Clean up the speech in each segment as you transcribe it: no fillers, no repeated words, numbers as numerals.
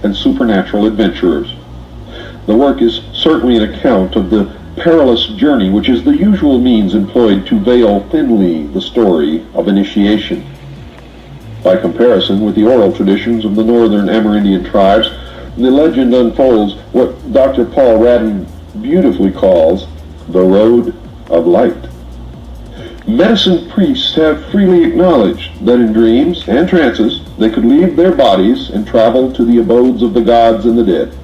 and supernatural adventurers. The work is certainly an account of the perilous journey which is the usual means employed to veil thinly the story of initiation. By comparison with the oral traditions of the northern Amerindian tribes, the legend unfolds what Dr. Paul Radden beautifully calls the road of light. Medicine priests have freely acknowledged that in dreams and trances they could leave their bodies and travel to the abodes of the gods and the dead.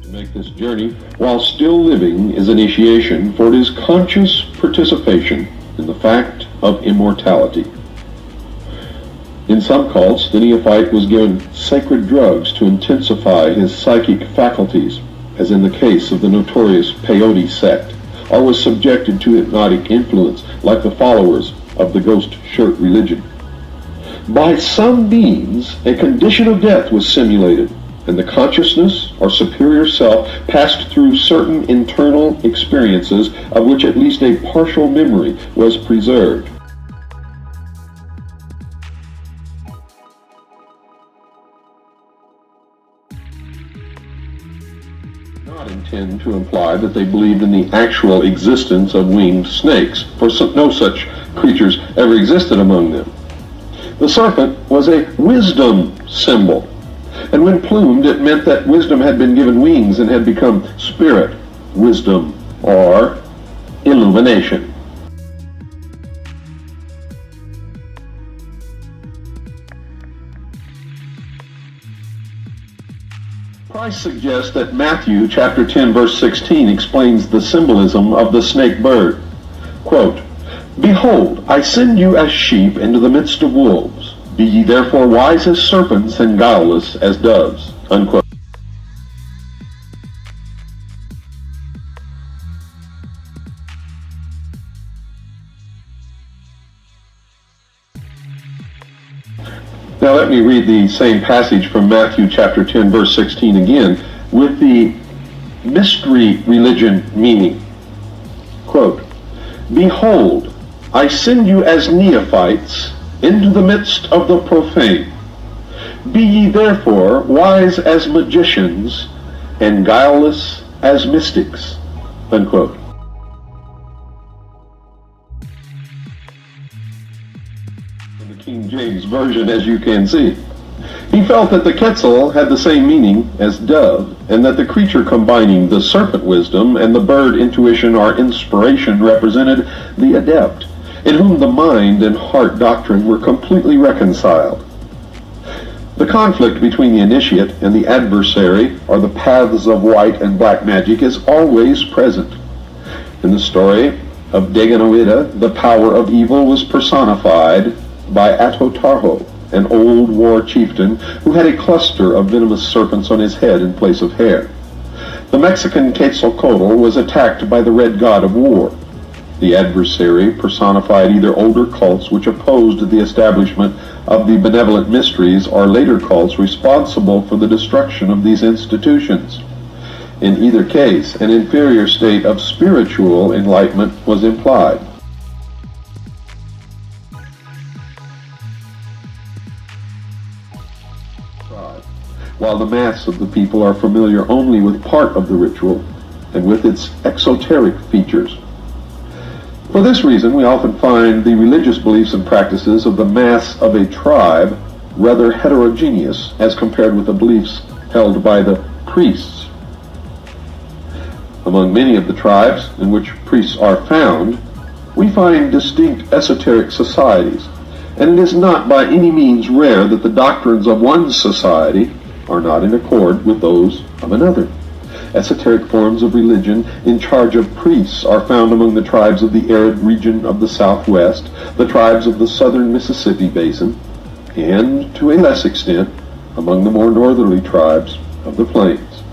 To make this journey while still living is initiation, for it is conscious participation in the fact of immortality. In some cults, the neophyte was given sacred drugs to intensify his psychic faculties, as in the case of the notorious peyote sect, or was subjected to hypnotic influence, like the followers of the ghost shirt religion. By some means, a condition of death was simulated, and the consciousness or superior self passed through certain internal experiences of which at least a partial memory was preserved. Not intend to imply that they believed in the actual existence of winged snakes, for no such creatures ever existed among them. The serpent was a wisdom symbol, and when plumed, it meant that wisdom had been given wings and had become spirit, wisdom, or illumination. Price suggests that Matthew chapter 10 verse 16 explains the symbolism of the snake bird. Quote, "Behold, I send you as sheep into the midst of wolves. Be ye therefore wise as serpents and guileless as doves." Unquote. Now let me read the same passage from Matthew chapter 10 verse 16 again with the mystery religion meaning. Quote, "Behold, I send you as neophytes into the midst of the profane. Be ye therefore wise as magicians and guileless as mystics." Unquote. In the King James Version, as you can see. He felt that the Quetzal had the same meaning as dove, and that the creature combining the serpent wisdom and the bird intuition or inspiration represented the adept, in whom the mind and heart doctrine were completely reconciled. The conflict between the initiate and the adversary, or the paths of white and black magic, is always present. In the story of Daganowida, the power of evil was personified by Atotarho, an old war chieftain who had a cluster of venomous serpents on his head in place of hair. The Mexican Quetzalcoatl was attacked by the red god of war. The adversary personified either older cults which opposed the establishment of the benevolent mysteries or later cults responsible for the destruction of these institutions. In either case, an inferior state of spiritual enlightenment was implied. While the mass of the people are familiar only with part of the ritual and with its exoteric features. For this reason, we often find the religious beliefs and practices of the mass of a tribe rather heterogeneous as compared with the beliefs held by the priests. Among many of the tribes in which priests are found, we find distinct esoteric societies, and it is not by any means rare that the doctrines of one society are not in accord with those of another. Esoteric forms of religion in charge of priests are found among the tribes of the arid region of the Southwest, the tribes of the southern Mississippi Basin, and, to a less extent, among the more northerly tribes of the Plains.